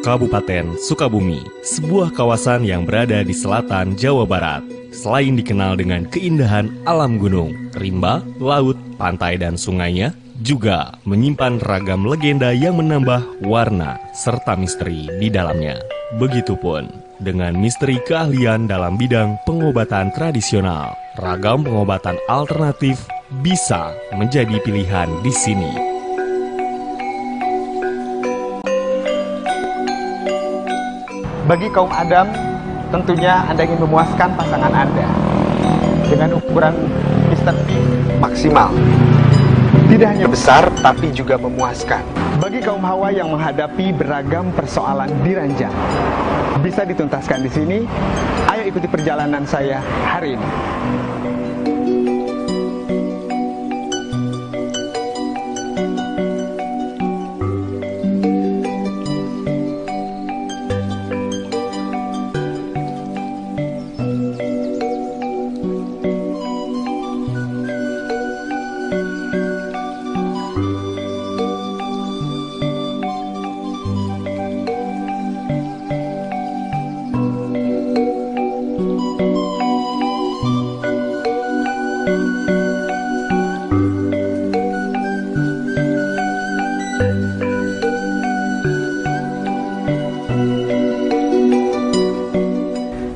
Kabupaten Sukabumi, sebuah kawasan yang berada di selatan Jawa Barat. Selain dikenal dengan keindahan alam gunung, rimba, laut, pantai, dan sungainya, juga menyimpan ragam legenda yang menambah warna serta misteri di dalamnya. Begitupun dengan misteri keahlian dalam bidang pengobatan tradisional. Ragam pengobatan alternatif bisa menjadi pilihan di sini. Bagi kaum Adam, tentunya Anda ingin memuaskan pasangan Anda dengan ukuran Mr. P maksimal. Tidak hanya besar, tapi juga memuaskan. Bagi kaum Hawa yang menghadapi beragam persoalan di ranjang, bisa dituntaskan di sini. Ayo ikuti perjalanan saya hari ini.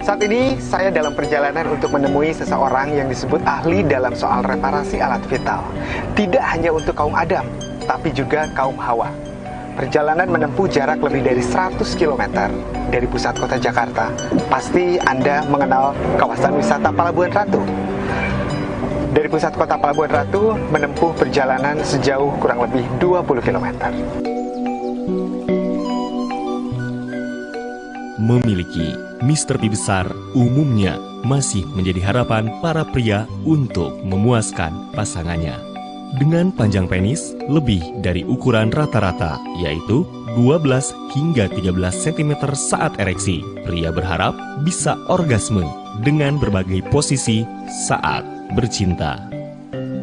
Saat ini saya dalam perjalanan untuk menemui seseorang yang disebut ahli dalam soal reparasi alat vital. Tidak hanya untuk kaum Adam, tapi juga kaum Hawa. Perjalanan menempuh jarak lebih dari 100 km dari pusat kota Jakarta. Pasti Anda mengenal kawasan wisata Palabuhan Ratu. Dari pusat kota Palabuhan Ratu menempuh perjalanan sejauh kurang lebih 20 km. Memiliki misteri besar umumnya masih menjadi harapan para pria untuk memuaskan pasangannya. Dengan panjang penis lebih dari ukuran rata-rata, yaitu 12 hingga 13 cm saat ereksi, pria berharap bisa orgasme dengan berbagai posisi saat bercinta.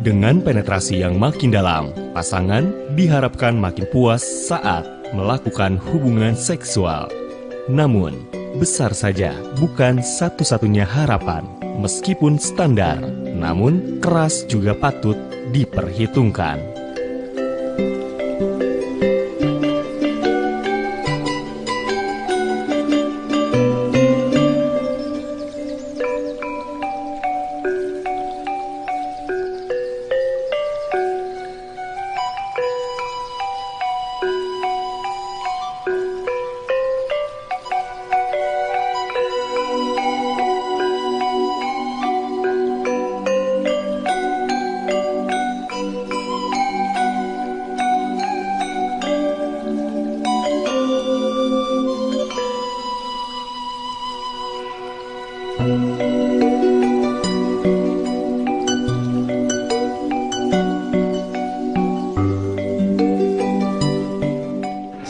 Dengan penetrasi yang makin dalam, pasangan diharapkan makin puas saat melakukan hubungan seksual. Namun, besar saja bukan satu-satunya harapan. Meskipun standar, namun keras juga patut diperhitungkan.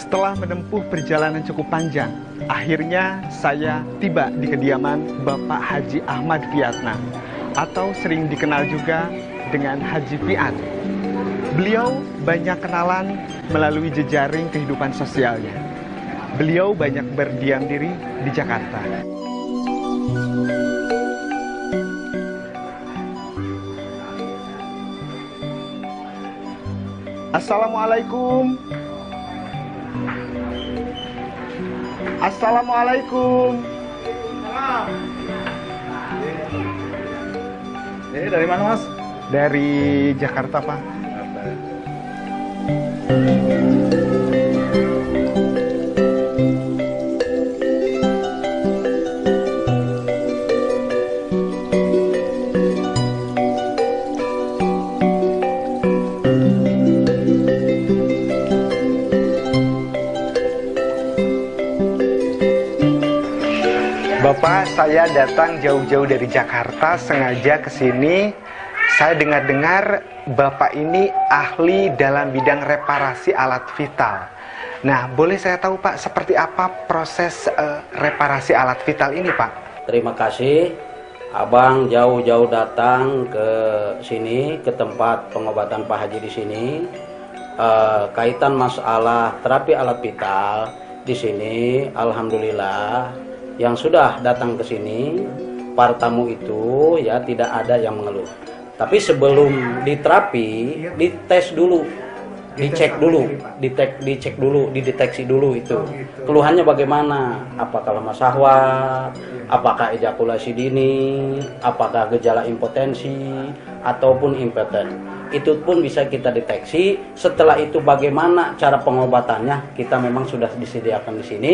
Setelah menempuh perjalanan cukup panjang, akhirnya saya tiba di kediaman Bapak Haji Ahmad Fiatna, atau sering dikenal juga dengan Haji Fiat. Beliau banyak kenalan melalui jejaring kehidupan sosialnya. Beliau banyak berdiam diri di Jakarta. Assalamualaikum. Assalamualaikum. Ini dari mana, Mas? Dari Jakarta, Pak. Bapak, saya datang jauh-jauh dari Jakarta, sengaja ke sini. Saya dengar-dengar Bapak ini ahli dalam bidang reparasi alat vital. Nah, boleh saya tahu Pak, seperti apa proses reparasi alat vital ini Pak? Terima kasih, Abang jauh-jauh datang ke sini, ke tempat pengobatan Pak Haji di sini. Kaitan masalah terapi alat vital, di sini alhamdulillah yang sudah datang ke sini para tamu itu ya tidak ada yang mengeluh. Tapi sebelum diterapi, dites dulu, dicek dulu, dideteksi dulu itu keluhannya bagaimana, apakah lemah syahwat, apakah ejakulasi dini, apakah gejala impotensi ataupun impoten. Itu pun bisa kita deteksi. Setelah itu bagaimana cara pengobatannya, kita memang sudah disediakan di sini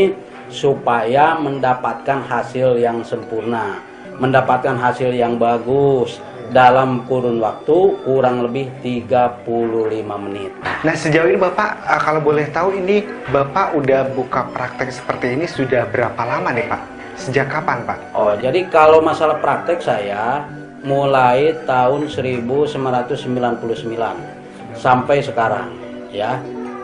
supaya mendapatkan hasil yang sempurna, mendapatkan hasil yang bagus dalam kurun waktu kurang lebih 35 menit. Nah, sejauh ini Bapak, kalau boleh tahu ini Bapak udah buka praktek seperti ini sudah berapa lama nih Pak? Sejak kapan Pak? Oh, jadi kalau masalah praktek saya mulai tahun 1999 sampai sekarang ya.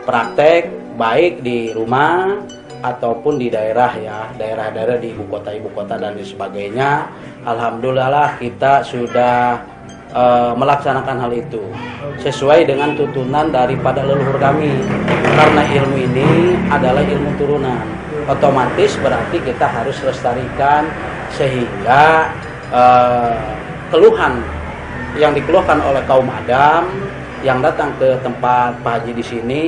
Praktek baik di rumah ataupun di daerah ya, daerah-daerah di ibu kota dan di sebagainya. Alhamdulillah kita sudah melaksanakan hal itu sesuai dengan tuntunan daripada leluhur kami, karena ilmu ini adalah ilmu turunan, otomatis berarti kita harus lestarikan sehingga keluhan yang dikeluhkan oleh kaum Adam yang datang ke tempat Pak Haji di sini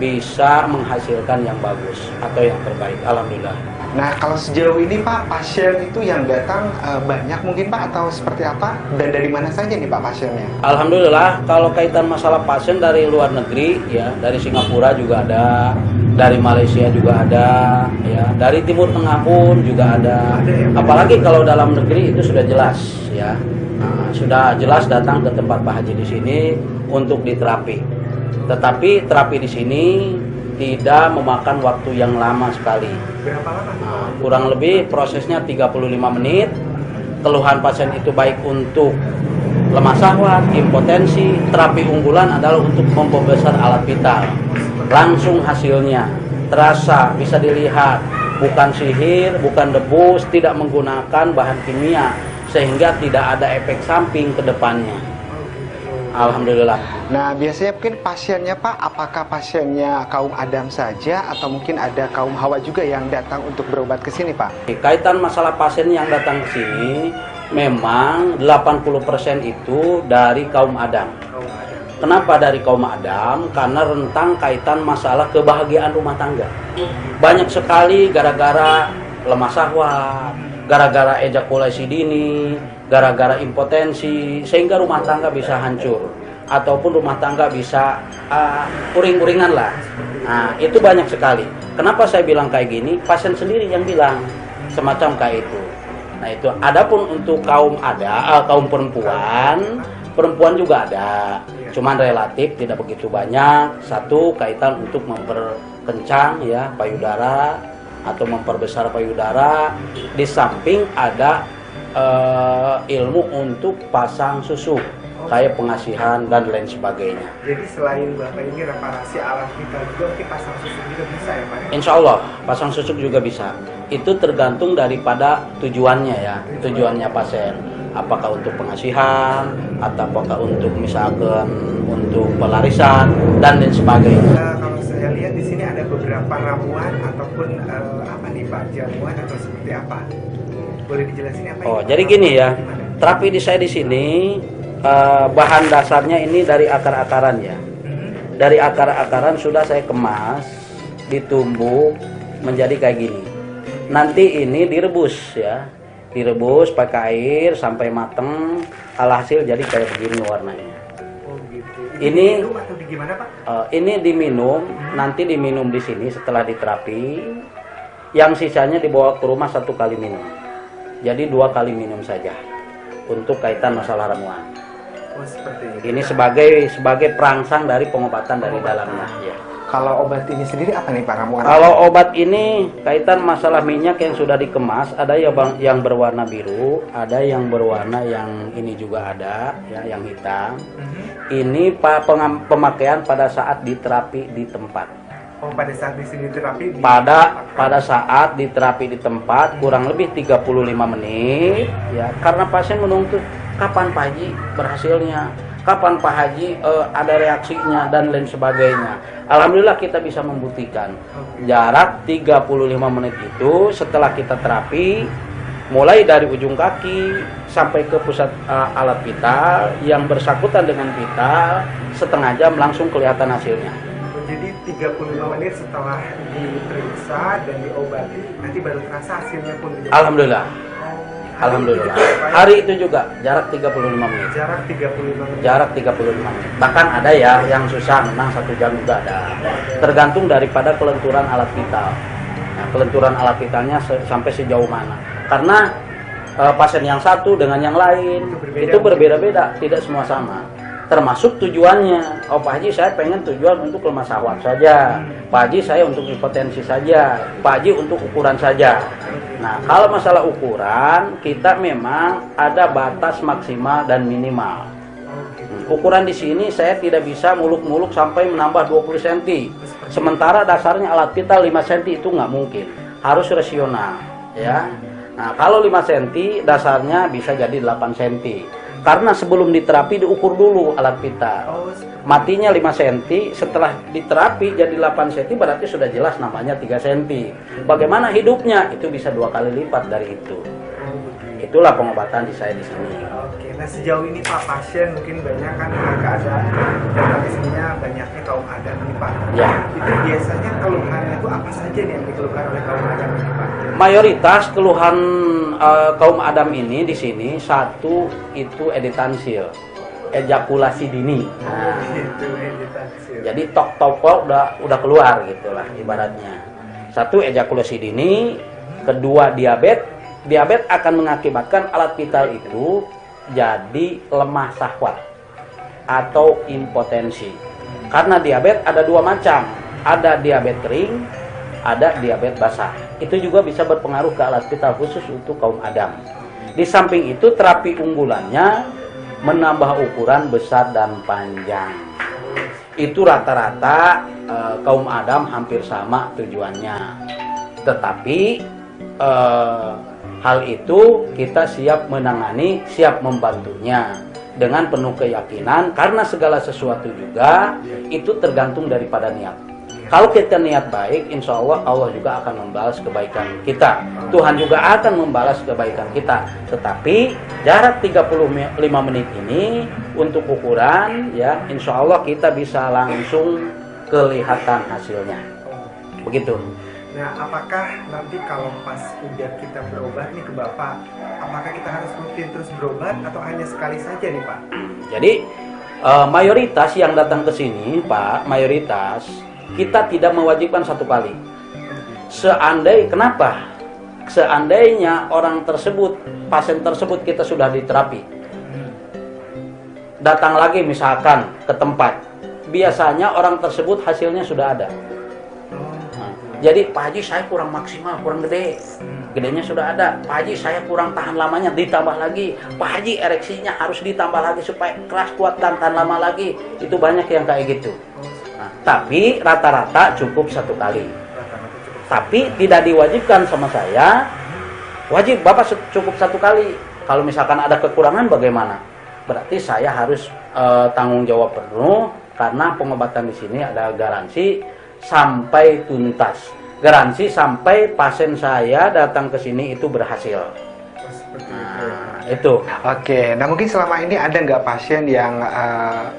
bisa menghasilkan yang bagus atau yang terbaik. Alhamdulillah. Nah, kalau sejauh ini Pak, pasien itu yang datang banyak mungkin Pak atau seperti apa? Dan dari mana saja nih Pak pasiennya? Alhamdulillah, kalau kaitan masalah pasien dari luar negeri ya, dari Singapura juga ada, dari Malaysia juga ada, ya, dari Timur Tengah pun juga ada. Apalagi kalau dalam negeri itu sudah jelas ya. Nah, sudah jelas datang ke tempat Pak Haji di sini untuk diterapi. Tetapi terapi di sini tidak memakan waktu yang lama sekali. Berapa lama? Nah, kurang lebih prosesnya 35 menit. Keluhan pasien itu baik untuk lemah syahwat, impotensi. Terapi unggulan adalah untuk membesar alat vital. Langsung hasilnya terasa, bisa dilihat. Bukan sihir, bukan debus, tidak menggunakan bahan kimia, sehingga tidak ada efek samping ke depannya. Alhamdulillah. Nah, biasanya mungkin pasiennya Pak, apakah pasiennya kaum Adam saja atau mungkin ada kaum Hawa juga yang datang untuk berobat ke sini Pak? Kaitan masalah pasien yang datang ke sini, memang 80% itu dari kaum Adam. Kenapa dari kaum Adam? Karena rentang kaitan masalah kebahagiaan rumah tangga. Banyak sekali gara-gara lemah syahwat, gara-gara ejakulasi dini, gara-gara impotensi, sehingga rumah tangga bisa hancur ataupun rumah tangga bisa uring-uringan lah. Nah, itu banyak sekali. Kenapa saya bilang kayak gini? Pasien sendiri yang bilang semacam kayak itu. Nah, itu adapun untuk kaum kaum perempuan juga ada. Cuman relatif tidak begitu banyak. Satu, kaitan untuk memperkencang ya payudara atau memperbesar payudara. Di samping ada ilmu untuk pasang susu, kayak pengasihan dan lain sebagainya. Jadi selain Bapak ini reparasi alat vital juga mungkin pasang susu juga bisa ya Pak? Insya Allah pasang susu juga bisa. Itu tergantung daripada tujuannya ya, tujuannya pasien. Apakah untuk pengasihan, atau apakah untuk misalkan untuk pelarisan dan lain sebagainya. Kalau saya lihat di sini ada beberapa ramuan ataupun apa nih Pak, jamuan atau seperti apa? Boleh dijelasin apa? Oh, jadi gini ya, terapi di saya di sini bahan dasarnya ini dari akar-akaran ya. Dari akar-akaran sudah saya kemas, ditumbuk menjadi kayak gini. Nanti ini direbus ya, direbus pakai air sampai mateng. Alhasil jadi kayak begini warnanya. Oh gitu. Ini minum atau gimana Pak? Ini diminum, nanti diminum di sini setelah diterapi. Yang sisanya dibawa ke rumah 1 kali minum. Jadi 2 kali minum saja untuk kaitan masalah ramuan. Oh, seperti itu. Ini sebagai perangsang dari pengobatan dari dalamnya. Ya. Kalau obat ini sendiri apa nih Pak ramuan? Kalau obat ini kaitan masalah minyak yang sudah dikemas, ada yang berwarna biru, ada yang berwarna yang ini juga ada, ya, yang hitam. Ini pemakaian pada saat diterapi di tempat. Oh, pada saat di sini terapi Pada saat diterapi di tempat kurang lebih 35 menit ya, karena pasien menuntut kapan Pak Haji berhasilnya. kapan Pak Haji ada reaksinya dan lain sebagainya. Alhamdulillah kita bisa membuktikan jarak 35 menit itu setelah kita terapi, mulai dari ujung kaki sampai ke pusat alat vital yang bersangkutan dengan vital, setengah jam langsung kelihatan hasilnya. Jadi 35 menit setelah diperiksa dan diobati, nanti baru terasa hasilnya pun. Alhamdulillah. Alhamdulillah. Hari itu juga jarak 35 menit. Jarak 35 menit. Jarak 35 menit. Bahkan ada ya yang susah menang 1 jam juga ada. Tergantung daripada kelenturan alat vital. Nah, kelenturan alat vitalnya sampai sejauh mana. Karena pasien yang satu dengan yang lain itu berbeda-beda, tidak semua sama. Termasuk tujuannya. Oh Pak Haji, saya pengen tujuan untuk lemah syahwat saja. Pak Haji, saya untuk hipertensi saja. Pak Haji, untuk ukuran saja. Nah, kalau masalah ukuran, kita memang ada batas maksimal dan minimal. Ukuran di sini saya tidak bisa muluk-muluk sampai menambah 20 cm. Sementara dasarnya alat vital 5 cm itu nggak mungkin. Harus rasional, ya. Nah, kalau 5 cm dasarnya bisa jadi 8 cm. Karena sebelum diterapi diukur dulu alat vital. Matinya 5 cm, setelah diterapi jadi 8 cm berarti sudah jelas namanya 3 cm. Bagaimana hidupnya? Itu bisa 2 kali lipat dari itu. Itulah pengobatan di saya di sini. Oke, nah sejauh ini Pak, pasien mungkin banyak kan keadaan dan isinya banyaknya kaum Adam nih Pak. Ya. Itu biasanya keluhannya itu apa saja nih yang dikeluhkan oleh kaum Adam ini Pak? Mayoritas keluhan kaum Adam ini di sini, satu itu editansil, ejakulasi dini. Nah, jadi tok-tok udah keluar gitulah ibaratnya. Satu ejakulasi dini, kedua diabetes. Diabetes akan mengakibatkan alat vital itu jadi lemah syahwat atau impotensi. Karena diabetes ada 2 macam, ada diabetes kering, ada diabetes basah. Itu juga bisa berpengaruh ke alat vital khusus untuk kaum Adam. Di samping itu terapi unggulannya menambah ukuran besar dan panjang. Itu rata-rata kaum Adam hampir sama tujuannya. Tetapi hal itu kita siap menangani, siap membantunya dengan penuh keyakinan, karena segala sesuatu juga itu tergantung daripada niat. Kalau kita niat baik, insya Allah Allah juga akan membalas kebaikan kita. Tuhan juga akan membalas kebaikan kita. Tetapi jarak 35 menit ini untuk ukuran, ya insya Allah kita bisa langsung kelihatan hasilnya. Begitu. Nah, apakah nanti kalau pas udah kita berobat nih ke Bapak, apakah kita harus rutin terus berobat atau hanya sekali saja nih Pak? Jadi mayoritas yang datang ke sini Pak, mayoritas kita tidak mewajibkan 1 kali. Kenapa? Seandainya orang tersebut, pasien tersebut kita sudah diterapi, datang lagi misalkan ke tempat, biasanya orang tersebut hasilnya sudah ada. Jadi Pak Haji, saya kurang maksimal, kurang gede. Gedenya sudah ada. Pak Haji, saya kurang tahan lamanya, ditambah lagi. Pak Haji, ereksinya harus ditambah lagi supaya keras, kuat, dan tahan lama lagi. Itu banyak yang kayak gitu. Nah, tapi rata-rata cukup 1 kali. Tapi tidak diwajibkan sama saya. Wajib Bapak cukup 1 kali. Kalau misalkan ada kekurangan bagaimana? Berarti saya harus tanggung jawab penuh, karena pengobatan di sini ada garansi sampai tuntas. Garansi sampai pasien saya datang ke sini itu berhasil. Nah, itu. Oke, nah mungkin selama ini ada nggak pasien yang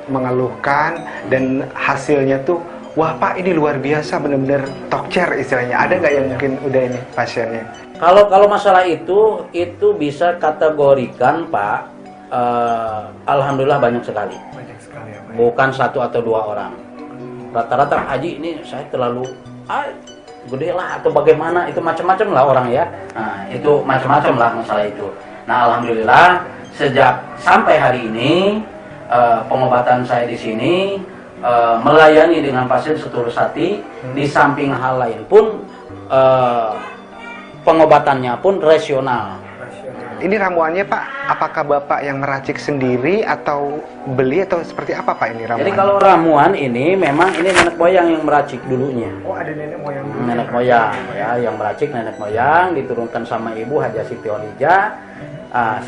mengeluhkan dan hasilnya tuh, wah Pak ini luar biasa, benar-benar tokcer istilahnya. Ada nggak yang mungkin udah ini pasiennya? Kalau masalah itu bisa kategorikan Pak, alhamdulillah banyak sekali. Banyak sekali ya Pak. Bukan 1 atau 2 orang. Rata-rata Haji ini saya terlalu gede lah atau bagaimana, itu macam-macam lah orang ya. Nah, itu macam-macam lah masalah itu. Nah, alhamdulillah sejak sampai hari ini pengobatan saya di sini melayani dengan pasien setulus hati. Di samping hal lain pun pengobatannya pun rasional. Ini ramuannya Pak, apakah Bapak yang meracik sendiri atau beli atau seperti apa Pak ini ramuan? Jadi kalau ramuan ini memang ini nenek moyang yang meracik dulunya. Oh, ada nenek moyang. Nenek moyang ya, yang meracik nenek moyang, diturunkan sama Ibu Haja Siti Olija.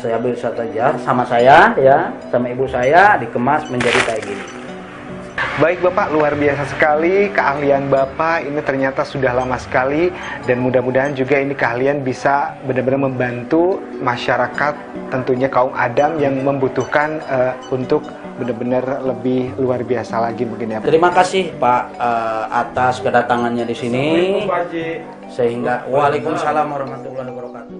Saya bisa saja sama saya ya, sama ibu saya dikemas menjadi kayak gini. Baik Bapak, luar biasa sekali keahlian Bapak ini, ternyata sudah lama sekali, dan mudah-mudahan juga ini keahlian bisa benar-benar membantu masyarakat, tentunya kaum Adam yang membutuhkan untuk benar-benar lebih luar biasa lagi mungkin ya. Terima kasih Pak atas kedatangannya di sini. Sehingga Waalaikumsalam warahmatullahi wabarakatuh.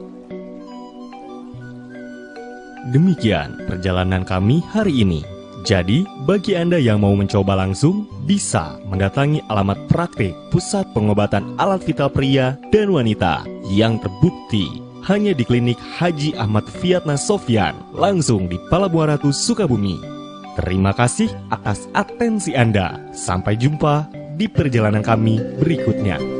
Demikian perjalanan kami hari ini. Jadi, bagi Anda yang mau mencoba langsung, bisa mendatangi alamat praktik Pusat Pengobatan Alat Vital Pria dan Wanita yang terbukti hanya di Klinik Haji Ahmad Fiatna Sofyan, langsung di Palabuhan Ratu, Sukabumi. Terima kasih atas atensi Anda. Sampai jumpa di perjalanan kami berikutnya.